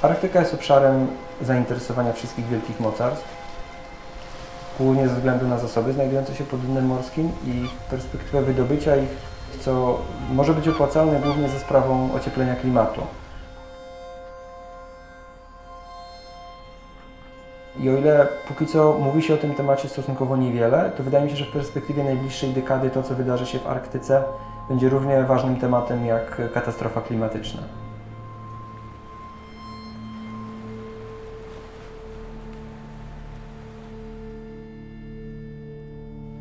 Arktyka jest obszarem zainteresowania wszystkich wielkich mocarstw, głównie ze względu na zasoby znajdujące się pod dnem morskim i perspektywę wydobycia ich, co może być opłacalne głównie za sprawą ocieplenia klimatu. I o ile póki co mówi się o tym temacie stosunkowo niewiele, to wydaje mi się, że w perspektywie najbliższej dekady to, co wydarzy się w Arktyce, będzie równie ważnym tematem jak katastrofa klimatyczna.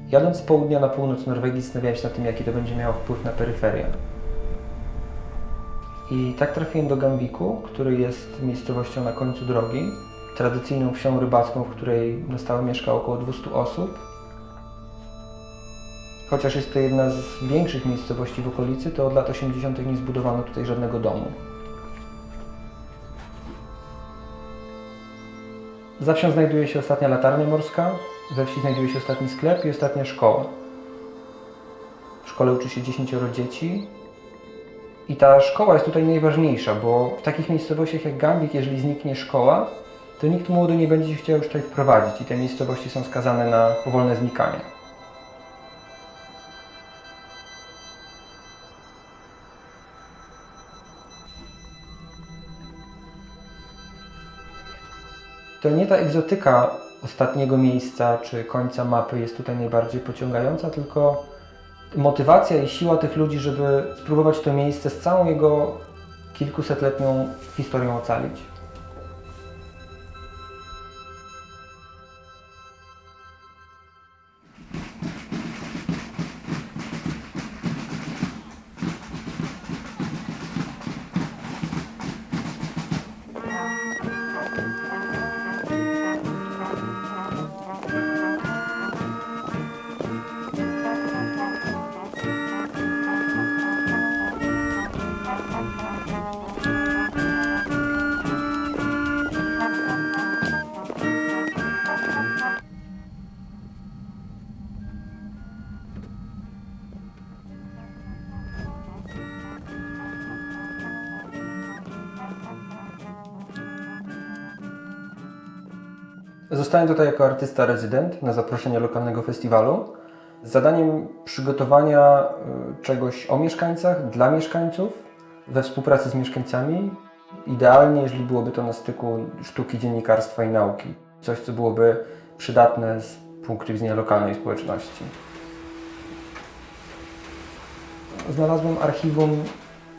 Jadąc z południa na północ Norwegii, zastanawiałem się nad tym, jaki to będzie miało wpływ na peryferię. I tak trafiłem do Gamviku, który jest miejscowością na końcu drogi, tradycyjną wsią rybacką, w której na stałe mieszka około 200 osób. Chociaż jest to jedna z większych miejscowości w okolicy, to od lat 80. nie zbudowano tutaj żadnego domu. Za wsią znajduje się ostatnia latarnia morska, we wsi znajduje się ostatni sklep i ostatnia szkoła. W szkole uczy się 10 dzieci. I ta szkoła jest tutaj najważniejsza, bo w takich miejscowościach jak Gamvik, jeżeli zniknie szkoła, to nikt młody nie będzie się chciał już tutaj wprowadzić i te miejscowości są skazane na powolne znikanie. To nie ta egzotyka ostatniego miejsca czy końca mapy jest tutaj najbardziej pociągająca, tylko motywacja i siła tych ludzi, żeby spróbować to miejsce z całą jego kilkusetletnią historią ocalić. Zostałem tutaj jako artysta rezydent na zaproszenie lokalnego festiwalu z zadaniem przygotowania czegoś o mieszkańcach, dla mieszkańców, we współpracy z mieszkańcami. Idealnie, jeżeli byłoby to na styku sztuki, dziennikarstwa i nauki. Coś, co byłoby przydatne z punktu widzenia lokalnej społeczności. Znalazłem archiwum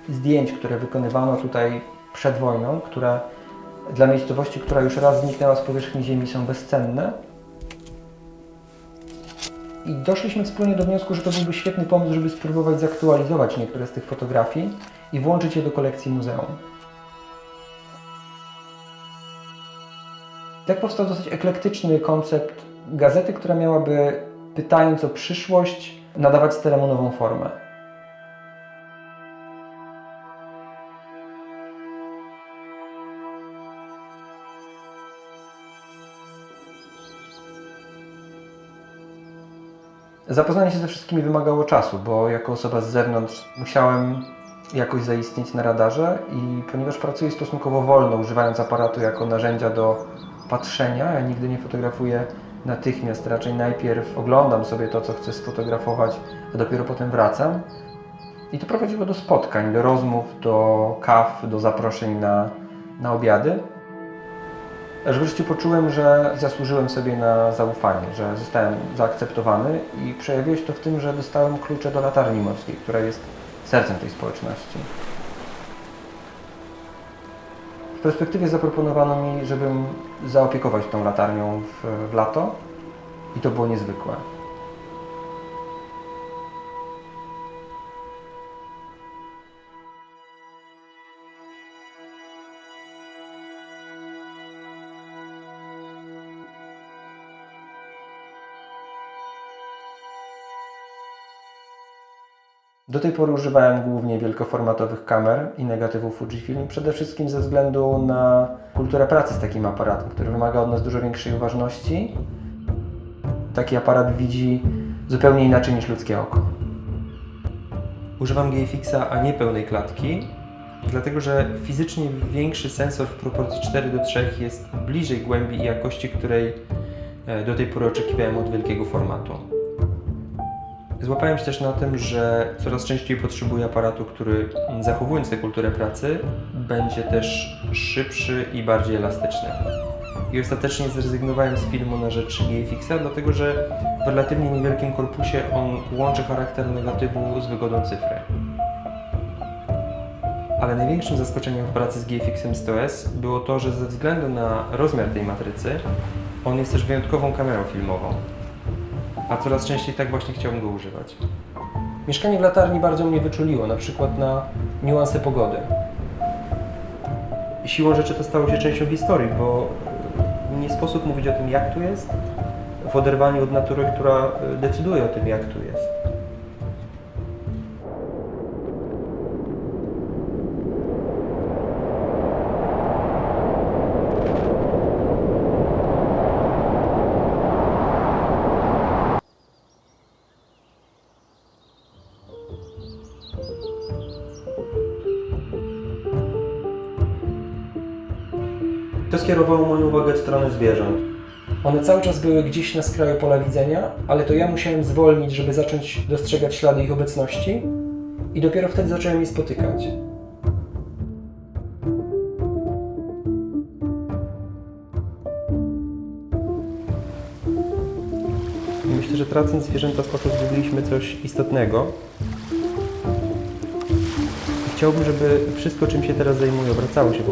zdjęć, które wykonywano tutaj przed wojną, które dla miejscowości, która już raz zniknęła z powierzchni ziemi, są bezcenne. I doszliśmy wspólnie do wniosku, że to byłby świetny pomysł, żeby spróbować zaktualizować niektóre z tych fotografii i włączyć je do kolekcji muzeum. Tak powstał dosyć eklektyczny koncept gazety, która miałaby, pytając o przyszłość, nadawać staremu nową formę. Zapoznanie się ze wszystkimi wymagało czasu, bo jako osoba z zewnątrz musiałem jakoś zaistnieć na radarze i ponieważ pracuję stosunkowo wolno, używając aparatu jako narzędzia do patrzenia, ja nigdy nie fotografuję natychmiast, raczej najpierw oglądam sobie to, co chcę sfotografować, a dopiero potem wracam. I to prowadziło do spotkań, do rozmów, do kaw, do zaproszeń na obiady. Aż wreszcie poczułem, że zasłużyłem sobie na zaufanie, że zostałem zaakceptowany i przejawiło się to w tym, że dostałem klucze do latarni morskiej, która jest sercem tej społeczności. W perspektywie zaproponowano mi, żebym zaopiekować tą latarnią w lato i to było niezwykłe. Do tej pory używałem głównie wielkoformatowych kamer i negatywów Fujifilm, przede wszystkim ze względu na kulturę pracy z takim aparatem, który wymaga od nas dużo większej uważności. Taki aparat widzi zupełnie inaczej niż ludzkie oko. Używam GFX-a, a nie pełnej klatki, Dlatego, że fizycznie większy sensor w proporcji 4:3 jest bliżej głębi i jakości, której do tej pory oczekiwałem od wielkiego formatu. Złapałem się też na tym, że coraz częściej potrzebuję aparatu, który zachowując tę kulturę pracy, będzie też szybszy i bardziej elastyczny. I ostatecznie zrezygnowałem z filmu na rzecz GFX-a, dlatego że w relatywnie niewielkim korpusie on łączy charakter negatywu z wygodą cyfry. Ale największym zaskoczeniem w pracy z GFX-em 100S było to, że ze względu na rozmiar tej matrycy, on jest też wyjątkową kamerą filmową. A coraz częściej tak właśnie chciałbym go używać. Mieszkanie w latarni bardzo mnie wyczuliło, na przykład na niuanse pogody. Siłą rzeczy to stało się częścią historii, bo nie sposób mówić o tym, jak tu jest, w oderwaniu od natury, która decyduje o tym, jak tu jest. To skierowało moją uwagę w stronę zwierząt. One cały czas były gdzieś na skraju pola widzenia, ale to ja musiałem zwolnić, żeby zacząć dostrzegać ślady ich obecności i dopiero wtedy zacząłem je spotykać. Myślę, że tracąc zwierzęta z oczu zgubiliśmy coś istotnego. Chciałbym, żeby wszystko, czym się teraz zajmuję, obracało się